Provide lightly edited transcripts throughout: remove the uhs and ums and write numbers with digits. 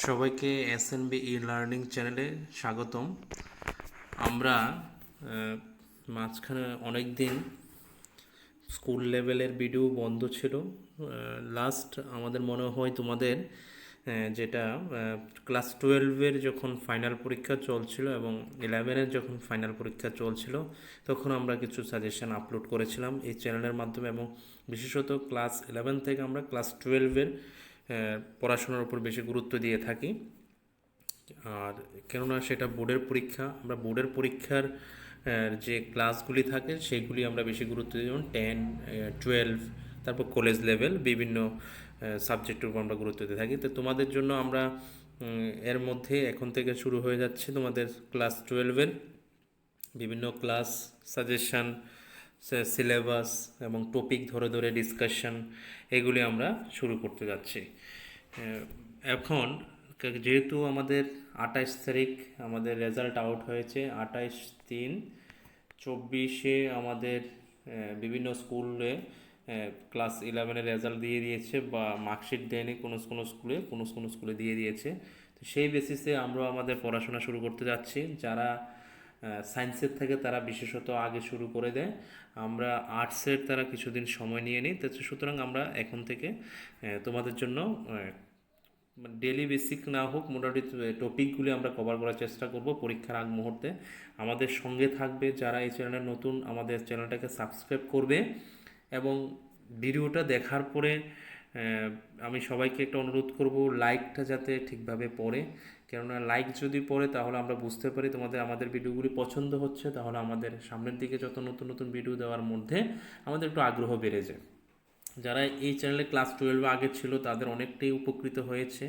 সবাইকে SNB e learning চ্যানেলে স্বাগতম। আমরা মাঝখানে অনেক দিন স্কুল লেভেলের ভিডিও বন্ধ ছিল। লাস্ট আমাদের মনে হয় তোমাদের যেটা ক্লাস 12-এর যখন ফাইনাল পরীক্ষা চলছিল এবং 11-এর যখন ফাইনাল পরীক্ষা চলছিল, তখন আমরা কিছু সাজেশন আপলোড করেছিলাম এই চ্যানেলের মাধ্যমে, এবং বিশেষত ক্লাস 11 থেকে আমরা ক্লাস 12-এর পড়াশোনার উপর বেশি গুরুত্ব দিয়ে থাকি। আর কেননা সেটা বোর্ডের পরীক্ষা, আমরা বোর্ডের পরীক্ষার যে ক্লাসগুলি থাকে সেইগুলি আমরা বেশি গুরুত্ব দিই, যেমন 10, 12, তারপর কলেজ লেভেল বিভিন্ন সাবজেক্টের উপর আমরা গুরুত্ব দিয়ে থাকি। তো তোমাদের জন্য আমরা এর মধ্যে এখন থেকে শুরু হয়ে যাচ্ছে তোমাদের ক্লাস 12-এর বিভিন্ন ক্লাস সাজেশান, সিলেবাস এবং টপিক ধরে ধরে ডিসকাশন, এগুলি আমরা শুরু করতে যাচ্ছি। এখন যেহেতু আমাদের 28 তারিখ আমাদের রেজাল্ট আউট হয়েছে, 28/3/24 আমাদের বিভিন্ন স্কুলে ক্লাস 11-এর রেজাল্ট দিয়ে দিয়েছে, বা মার্কশিট দেয়নি কোনো কোনো স্কুলে, কোনো স্কুলে দিয়ে দিয়েছে। তো সেই বেসিসে আমরা আমাদের পড়াশোনা শুরু করতে যাচ্ছি। যারা সায়েন্সের থেকে তারা বিশেষত আগে শুরু করে দেয়, আমরা আর্টসের তারা কিছুদিন সময় নিয়ে নিই। তো সুতরাং আমরা এখন থেকে তোমাদের জন্য ডেলি বেসিক না হোক, মোটামুটি টপিকগুলি আমরা কভার করার চেষ্টা করব পরীক্ষার আগ মুহূর্তে। আমাদের সঙ্গে থাকবে যারা এই চ্যানেলে নতুন, আমাদের চ্যানেলটাকে সাবস্ক্রাইব করবে, এবং ভিডিওটা দেখার পরে আমি সবাইকে একটা অনুরোধ করব, লাইকটা যাতে ঠিকভাবে পড়ে। কেননা লাইক যদি পড়ে তাহলে আমরা বুঝতে পারি তোমাদের আমাদের ভিডিওগুলি পছন্দ হচ্ছে, তাহলে আমাদের সামনের দিকে যত নতুন নতুন ভিডিও দেওয়ার মধ্যে আমাদের একটু আগ্রহ বেড়ে যায়। যারা এই চ্যানেলে ক্লাস 12 আগে ছিল তাদের অনেকটাই উপকৃত হয়েছে।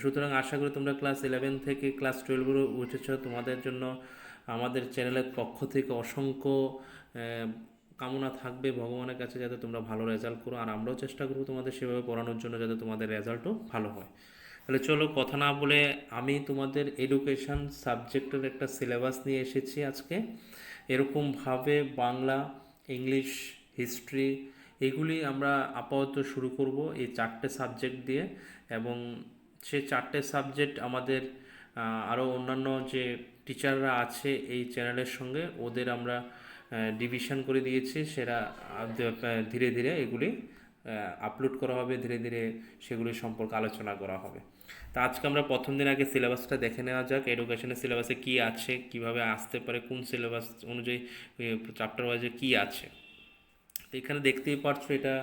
সুতরাং আশা করি তোমরা ক্লাস 11 থেকে ক্লাস 12 উঠেছ, তোমাদের জন্য আমাদের চ্যানেলের পক্ষ থেকে অসংখ্য কামনা থাকবে ভগবানের কাছে, যাতে তোমরা ভালো রেজাল্ট করো। আর আমরাও চেষ্টা করবো তোমাদের সেভাবে পড়ানোর জন্য, যাতে তোমাদের রেজাল্টও ভালো হয়। তাহলে চলো কথা না বলে, আমি তোমাদের এডুকেশন সাবজেক্টের একটা সিলেবাস নিয়ে এসেছি আজকে। এরকমভাবে বাংলা, ইংলিশ, হিস্ট্রি, এগুলি আমরা আপাতত শুরু করব এই 4টে সাবজেক্ট দিয়ে। এবং সে 4টে সাবজেক্ট আমাদের আরও অন্যান্য যে টিচাররা আছে এই চ্যানেলের সঙ্গে, ওদের আমরা ডিভিশন করে দিয়েছি। সেটা ধীরে ধীরে এগুলি আপলোড করা হবে, ধীরে ধীরে সেগুলি সম্পর্কে আলোচনা করা হবে। তা আজকে আমরা প্রথম দিন আগে সিলেবাসটা দেখে নেওয়া যাক, এডুকেশনের সিলেবাসে কী আছে, কিভাবে আসতে পারে, কোন সিলেবাস অনুযায়ী চ্যাপ্টার ওয়াইজে কী আছে। তো এখানে দেখতেই পারছো এটা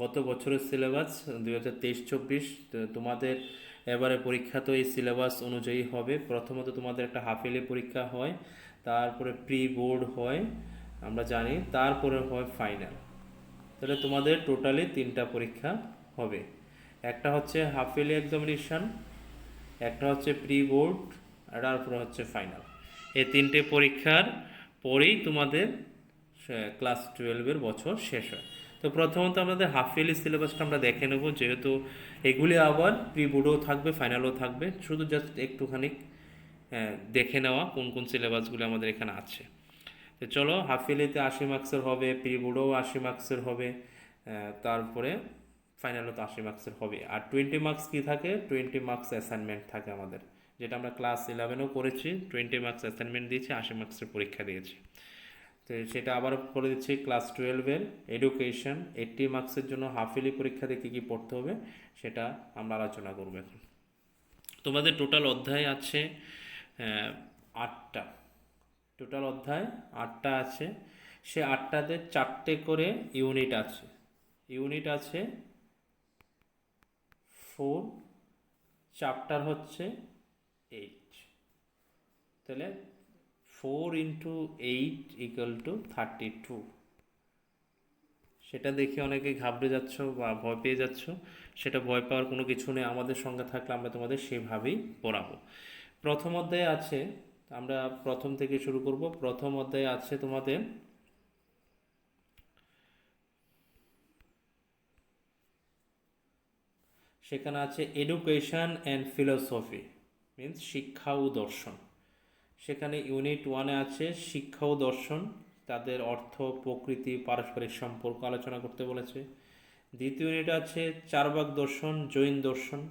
গত বছরের সিলেবাস 2023-24। তোমাদের এবারে পরীক্ষা তো এই সিলেবাস অনুযায়ী হবে। প্রথমত তোমাদের একটা হাফ ইয়ারলি পরীক্ষা হয়, তারপরে প্রি বোর্ড হয় আমরা জানি, তারপরে হয় ফাইনাল। তাহলে তোমাদের টোটালি 3টা পরীক্ষা হবে। একটা হচ্ছে হাফ ইয়ারলি এক্সামিনেশান, একটা হচ্ছে প্রি বোর্ড, আর তারপরে হচ্ছে ফাইনাল। এই 3টে পরীক্ষার পরেই তোমাদের ক্লাস 12-এর বছর শেষ হয়। তো প্রথমত আমাদের হাফ ইয়ারলি সিলেবাসটা আমরা দেখে নেব, যেহেতু এগুলি আবার প্রি বোর্ডও থাকবে, ফাইনালও থাকবে। শুধু জাস্ট একটুখানি দেখে নেওয়া কোন কোন সিলেবাসগুলি আমাদের এখানে আছে। তো চলো, হাফ ইয়ারলিতে 80 মার্কসের হবে, প্রি বোর্ডেও 80 মার্কসের হবে, তারপরে ফাইনালও তো 80 মার্কসের হবে। আর 20 মার্কস কী থাকে? 20 মার্কস অ্যাসাইনমেন্ট থাকে আমাদের, যেটা আমরা ক্লাস 11-এও করেছি। 20 মার্কস অ্যাসাইনমেন্ট দিয়েছি, 80 মার্কসের পরীক্ষা দিয়েছি। তো সেটা আবার করে দিচ্ছি। ক্লাস 12-এর এডুকেশন 80 মার্কসের জন্য হাফ ইয়ারলি পরীক্ষাতে কী কী পড়তে হবে সেটা আমরা আলোচনা করব এখন। তোমাদের টোটাল অধ্যায় আছে 8টা। টোটাল অধ্যায় 8টা আছে। সে 8টাতে 4টে করে ইউনিট আছে। ইউনিট আছে 4, চ্যাপ্টার হচ্ছে 8। তাহলে 4 × 8 = 32। সেটা দেখে অনেকে ঘাবড়ে যাচ্ছ বা ভয় পেয়ে যাচ্ছ। সেটা ভয় পাওয়ার কোনো কিছু নেই, আমাদের সঙ্গে থাকলে আমরা তোমাদের সেভাবেই পড়াবো। প্রথম অধ্যায়ে আছে, আমরা প্রথম থেকে শুরু করব। প্রথম অধ্যায়ে আছে তোমাদের সেখানে আছে এডুকেশন অ্যান্ড ফিলোসফি, মিন্স শিক্ষা ও দর্শন। সেখানে ইউনিট 1-এ আছে শিক্ষা ও দর্শন, তাদের অর্থ, প্রকৃতি, পারস্পরিক সম্পর্ক আলোচনা করতে বলেছে। দ্বিতীয় ইউনিট আছে চারবাক দর্শন, জৈন দর্শন।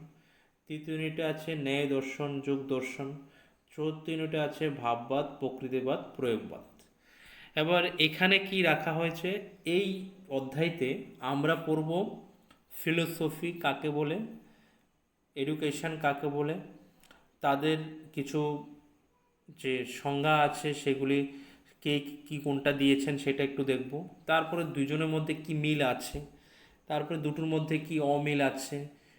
তৃতীয় ইউনিটে আছে ন্যায় দর্শন যুগ দর্শন। চতুর্থ ইউনিটে আছে ভাববাদ প্রকৃতিবাদ প্রয়োগবাদ। এবার এখানে কি রাখা হয়েছে, এই অধ্যায়তে আমরা পড়ব ফিলোসফি কাকে বলে, এডুকেশন কাকে বলে, তাদের কিছু যে সংজ্ঞা আছে সেগুলি কে কি কোনটা দিয়েছেন সেটা একটু দেখব। তারপরে দুজনের মধ্যে কি মিল আছে, তারপরে দুটোর মধ্যে কি অমিল আছে,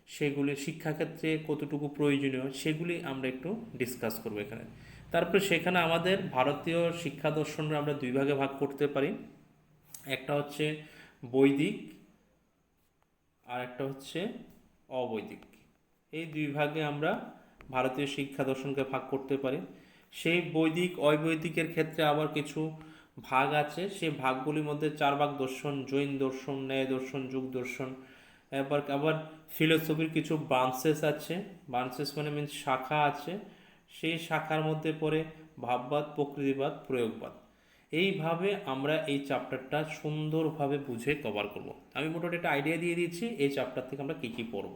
সেগুলি শিক্ষাক্ষেত্রে কতটুকু প্রয়োজনীয় সেগুলি আমরা একটু ডিসকাস করব এখানে। তারপরে সেখানে আমাদের ভারতীয় শিক্ষা দর্শনরা আমরা দুই ভাগে ভাগ করতে পারি। একটা হচ্ছে বৈদিক আর একটা হচ্ছে অবৈদিক। এই দুই ভাগে আমরা ভারতীয় শিক্ষা দর্শনকে ভাগ করতে পারি। সেই বৈদিক অবৈদিকের ক্ষেত্রে আবার কিছু ভাগ আছে, সেই ভাগগুলির মধ্যে চার ভাগ দর্শন, জৈন দর্শন, ন্যায় দর্শন, যুগ দর্শন। এবার আবার ফিলোসফির কিছু ব্রাঞ্চেস আছে, ব্রাঞ্চেস মানে মিনস শাখা আছে। সেই শাখার মধ্যে পড়ে ভাববাদ প্রকৃতিবাদ প্রয়োগবাদ। এইভাবে আমরা এই চ্যাপ্টারটা সুন্দরভাবে বুঝে কভার করব। আমি মোটামুটি একটা আইডিয়া দিয়ে দিচ্ছি এই চ্যাপ্টার থেকে আমরা কী কী পড়ব।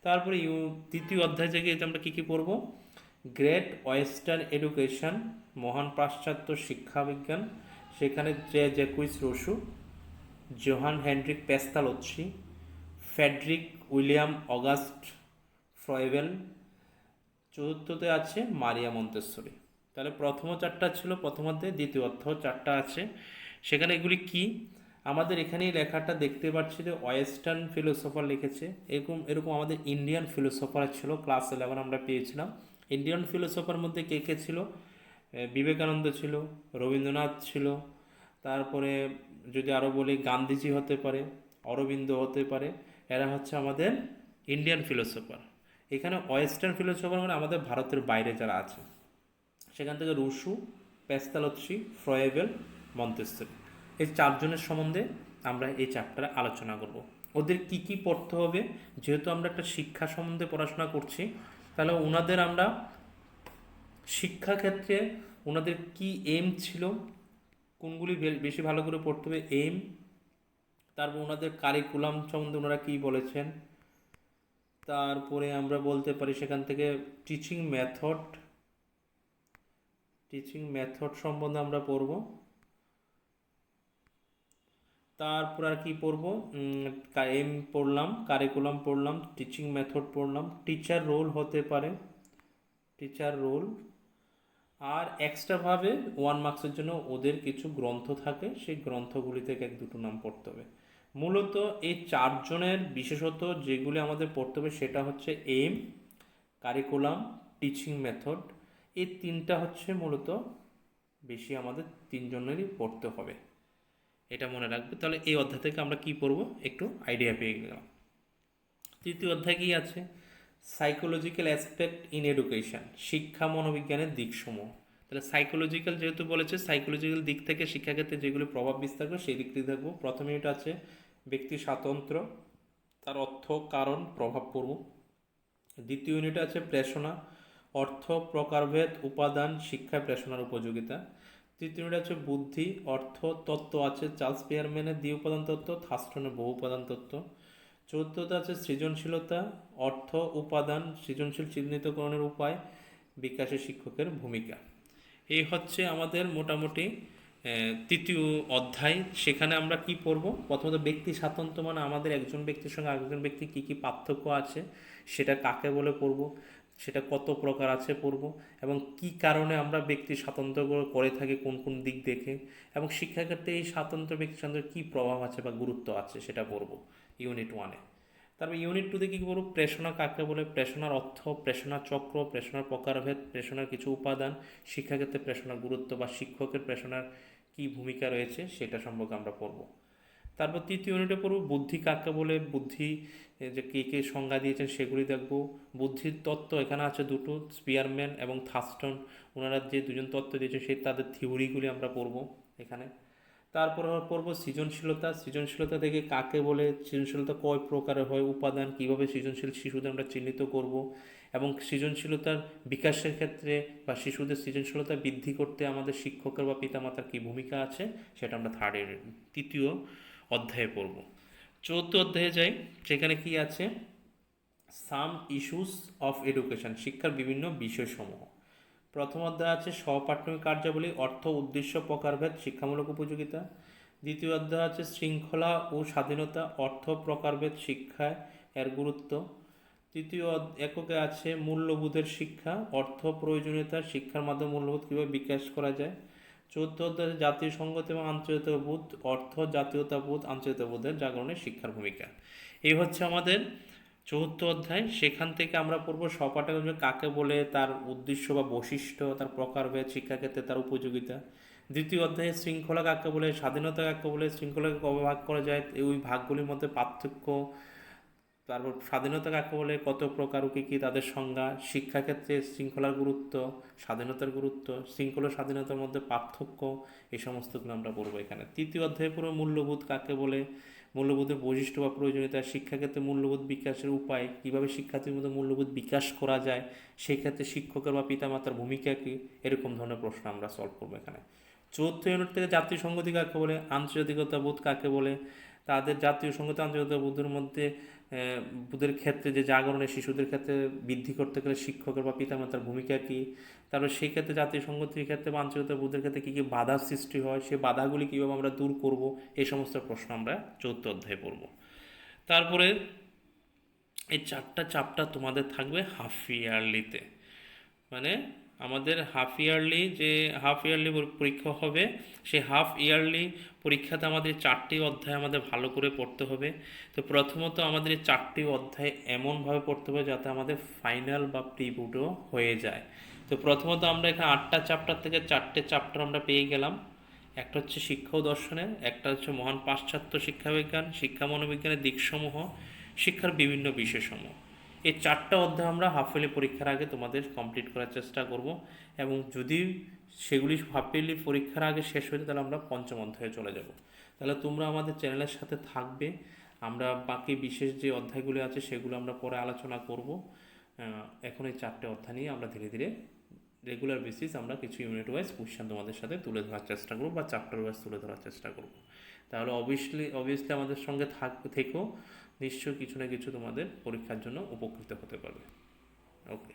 তারপরে তৃতীয় অধ্যায় থেকে আমরা কী কী পড়ব, গ্রেট ওয়েস্টার্ন এডুকেশন, মহান পাশ্চাত্য শিক্ষা বিজ্ঞান। সেখানে Jacques Rousseau, Johann Heinrich Pestalozzi, Friedrich Wilhelm August Froebel. চতুর্থতে আছে মারিয়া মন্তেশ্বরী। তাহলে প্রথম চারটা ছিল প্রথম অধ্যায়ে, দ্বিতীয় অধ্যায় চারটা আছে। সেখানে এগুলি কি আমাদের এখানেই লেখাটা দেখতে পাচ্ছি যে ওয়েস্টার্ন ফিলোসফার লিখেছে। এরকম এরকম আমাদের ইন্ডিয়ান ফিলোসফার ছিল, ক্লাস 11 আমরা পেয়েছিলাম। ইন্ডিয়ান ফিলোসফার মধ্যে কে কে ছিল, বিবেকানন্দ ছিল, রবীন্দ্রনাথ ছিল, তারপরে যদি আরও বলি গান্ধীজি হতে পারে, অরবিন্দ হতে পারে। এরা হচ্ছে আমাদের ইন্ডিয়ান ফিলোসফার। এখানে ওয়েস্টার্ন ফিলোসফার মানে আমাদের ভারতের বাইরে যারা আছে, সেখান থেকে রুশু, পেস্তালোচ্ছি, ফ্রয়েবেল, মন্তেশ্বরী, এই চারজনের সম্বন্ধে আমরা এই চ্যাপ্টারে আলোচনা করব। ওদের কি কি পড়তে হবে, যেহেতু আমরা একটা শিক্ষা সম্বন্ধে পড়াশোনা করছি, তাহলে ওনাদের আমরা শিক্ষাক্ষেত্রে ওনাদের কি এম ছিল, কোনগুলি বেশি ভালো করে পড়তে হবে এম। তারপর ওনাদের কারিকুলাম সম্বন্ধে ওনারা কী বলেছেন। তারপরে আমরা বলতে পারি সেখান থেকে টিচিং মেথড সম্বন্ধে আমরা পড়ব। তারপর আর কি পড়ব, এম পড়লাম, কারিকুলাম পড়লাম, টিচিং মেথড পড়লাম, টিচার রোল হতে পারে, টিচার রোল। আর এক্সট্রাভাবে 1 মার্কসের জন্য ওদের কিছু গ্রন্থ থাকে, সেই গ্রন্থগুলি থেকে এক দুটো নাম পড়তে হবে। মূলত এই চারজনের বিশেষত যেগুলি আমাদের পড়তে হবে সেটা হচ্ছে এম, কারিকুলাম, টিচিং মেথড। এই তিনটা হচ্ছে মূলত বেশি আমাদের তিনজনেরই পড়তে হবে, এটা মনে রাখবে। তাহলে এই অধ্যায় থেকে আমরা কি পড়ব একটু আইডিয়া পেয়ে গেলাম। তৃতীয় অধ্যায় কি আছে, সাইকোলজিক্যাল অ্যাসপেক্ট ইন এডুকেশন, শিক্ষা মনোবিজ্ঞানের দিকসমূহ। তাহলে সাইকোলজিক্যাল যেহেতু বলেছে, সাইকোলজিক্যাল দিক থেকে শিক্ষাক্ষেত্রে যেগুলো প্রভাব বিস্তার করে সেই দিক থেকে দেখবো। প্রথমে এটা আছে ব্যক্তি স্বাতন্ত্র্য, তার অর্থ কারণ প্রভাব পড়ব। দ্বিতীয় ইউনিট আছে প্রেষণা, অর্থ প্রকারভেদ উপাদান শিক্ষায় প্রেষণার উপযোগিতা। তৃতীয় ইউনিট আছে বুদ্ধি, অর্থ তত্ত্ব আছে চার্লস স্পিয়ারম্যানের দ্বি উপাদান তত্ত্ব, থার্স্টনের বহু উপাদান তত্ত্ব। চতুর্থতে আছে সৃজনশীলতা, অর্থ উপাদান সৃজনশীল চিহ্নিতকরণের উপায়, বিকাশে শিক্ষকের ভূমিকা। এই হচ্ছে আমাদের মোটামুটি তৃতীয় অধ্যায়। সেখানে আমরা কি পড়ব, প্রথমত ব্যক্তি স্বাতন্ত্র্য মানে আমাদের একজন ব্যক্তির সঙ্গে আরেকজন ব্যক্তির কী কী পার্থক্য আছে, সেটা কাকে বলে পড়ব, সেটা কত প্রকার আছে পড়ব, এবং কি কারণে আমরা ব্যক্তি স্বাতন্ত্র্য করে থাকি কোন কোন দিক দেখে, এবং শিক্ষাক্ষেত্রে এই স্বাতন্ত্র্য ব্যক্তি স্বাতন্ত্র্যের কী প্রভাব আছে বা গুরুত্ব আছে সেটা পড়ব ইউনিট 1-এ। তারপর ইউনিট 2-তে কী করব, প্রেষণা কাকে বলে, প্রেষণার অর্থ, প্রেষণার চক্র, প্রেষণার প্রকারভেদ, প্রেষণার কিছু উপাদান, শিক্ষাক্ষেত্রে প্রেষণার গুরুত্ব বা শিক্ষকের প্রেষণার কী ভূমিকা রয়েছে সেটা সম্পর্কে আমরা পড়ব। তারপর তৃতীয় ইউনিটে পড়ব বুদ্ধি কাকে বলে, বুদ্ধি যে কে কে সংজ্ঞা দিয়েছেন সেগুলি দেখব। বুদ্ধির তত্ত্ব এখানে আছে দুটো, স্পিয়ারম্যান এবং থার্স্টন, ওনারা যে দুজন তত্ত্ব দিয়েছেন সেই তাদের থিওরিগুলি আমরা পড়ব এখানে। তারপর পড়ব সৃজনশীলতা, সৃজনশীলতা থেকে কাকে বলে, সৃজনশীলতা কয় প্রকারের হয়, উপাদান, কীভাবে সৃজনশীল শিশুদের আমরা চিহ্নিত করব, এবং সৃজনশীলতার বিকাশের ক্ষেত্রে বা শিশুদের সৃজনশীলতা বৃদ্ধি করতে আমাদের শিক্ষকের বা পিতামাতার কী ভূমিকা আছে সেটা আমরা তৃতীয় অধ্যায়ে পড়ব। চতুর্থ অধ্যায়ে যাই, সেখানে কি আছে, সাম ইস্যুস অফ এডুকেশন, শিক্ষার বিভিন্ন বিষয়সমূহ। প্রথম অধ্যায় আছে সহপাঠ্যমিক কার্যাবলী, অর্থ, উদ্দেশ্য, প্রকারভেদ, শিক্ষামূলক উপযোগিতা। দ্বিতীয় অধ্যায় আছে শৃঙ্খলা ও স্বাধীনতা, অর্থ, প্রকারভেদ, শিক্ষায় এর গুরুত্ব। তৃতীয় এককে আছে মূল্যবোধের শিক্ষা, অর্থ, প্রয়োজনীয়তা, শিক্ষার মাধ্যমে মূল্যবোধ কীভাবে বিকাশ করা যায়। চতুর্থ অধ্যায় জাতীয় সংগতি এবং আন্তর্জাতিকবোধ, অর্থ, জাতীয়তাবোধ, আন্তর্জাতিকবোধের জাগরণে শিক্ষার ভূমিকা। এই হচ্ছে আমাদের চতুর্থ অধ্যায়। সেখান থেকে আমরা পড়ব সহপাঠ্যক্রম কাকে বলে, তার উদ্দেশ্য বা বৈশিষ্ট্য, তার প্রকারভেদ, শিক্ষাক্ষেত্রে তার উপযোগিতা। দ্বিতীয় অধ্যায়ে শৃঙ্খলা কাকে বলে, স্বাধীনতা কাকে বলে, শৃঙ্খলাকে কবে ভাগ করা যায়, ওই ভাগগুলির মধ্যে পার্থক্য, তারপর স্বাধীনতা কাকে বলে, কত প্রকার ও কী কী তাদের সংজ্ঞা, শিক্ষাক্ষেত্রে শৃঙ্খলার গুরুত্ব, স্বাধীনতার গুরুত্ব, শৃঙ্খলা স্বাধীনতার মধ্যে পার্থক্য, এই সমস্তগুলো আমরা পড়বো এখানে। তৃতীয় অধ্যায়ে পুরো মূল্যবোধ কাকে বলে, মূল্যবোধের বৈশিষ্ট্য বা প্রয়োজনীয়তা, শিক্ষাক্ষেত্রে মূল্যবোধ বিকাশের উপায়, কীভাবে শিক্ষার্থীর মধ্যে মূল্যবোধ বিকাশ করা যায়, সেই ক্ষেত্রে শিক্ষকের বা পিতামাতার ভূমিকা কী, এরকম ধরনের প্রশ্ন আমরা সলভ করবো এখানে। চতুর্থ ইউনিট থেকে জাতীয় সংগতি কাকে বলে, আন্তর্জাতিকতা বোধ কাকে বলে, তাদের জাতীয় সংগতি আন্তর্জাতিক বোধের মধ্যে বোধের ক্ষেত্রে যে জাগরণের শিশুদের ক্ষেত্রে বৃদ্ধি করতে গেলে শিক্ষকের বা পিতামাতার ভূমিকা কী, তারপর সেই ক্ষেত্রে জাতীয় সংগতির ক্ষেত্রে বা আন্তর্জাতিক বোধের ক্ষেত্রে কী কী বাধার সৃষ্টি হয়, সেই বাধাগুলি কীভাবে আমরা দূর করব, এই সমস্ত প্রশ্ন আমরা চতুর্থ অধ্যায়ে পড়ব। তারপরে এই চারটা চ্যাপ্টার তোমাদের থাকবে হাফ ইয়ারলিতে, মানে আমাদের হাফ ইয়ারলি পরীক্ষা হবে, সেই হাফ ইয়ারলি পরীক্ষাতে আমাদের চারটি অধ্যায় আমাদের ভালো করে পড়তে হবে। তো প্রথমত আমাদের এই চারটি অধ্যায় এমনভাবে পড়তে হবে যাতে আমাদের ফাইনাল বা প্রিবোর্ডও হয়ে যায়। তো প্রথমত আমরা এখানে 8টা চ্যাপ্টার থেকে 4টে চ্যাপ্টার আমরা পেয়ে গেলাম। একটা হচ্ছে শিক্ষা ও দর্শনের, একটা হচ্ছে মহান পাশ্চাত্য শিক্ষাবিজ্ঞান, শিক্ষা মনোবিজ্ঞানের দিকসমূহ, শিক্ষার বিভিন্ন বিষয়সমূহ। এই 4টা অধ্যায় আমরা হাফ ইয়ারলি পরীক্ষার আগে তোমাদের কমপ্লিট করার চেষ্টা করব, এবং যদি সেগুলি হাফ ইয়ারলি পরীক্ষার আগে শেষ হয়ে যায় তাহলে আমরা পঞ্চম অধ্যায়ে চলে যাব। তাহলে তোমরা আমাদের চ্যানেলের সাথে থাকবে, আমরা বাকি বিশেষ যে অধ্যায়গুলি আছে সেগুলো আমরা পরে আলোচনা করব। এখন এই 4টে অধ্যায় নিয়ে আমরা ধীরে ধীরে রেগুলার বেসিস আমরা কিছু ইউনিট ওয়াইজ কোশ্চেন তোমাদের সাথে তুলে ধরার চেষ্টা করব বা চ্যাপ্টার ওয়াইজ তুলে ধরার চেষ্টা করব। তাহলে অবভিয়াসলি আমাদের সঙ্গে থেকেও নিশ্চয়ই কিছু না কিছু তোমাদের পরীক্ষার জন্য উপকৃত হতে পারবে। ওকে।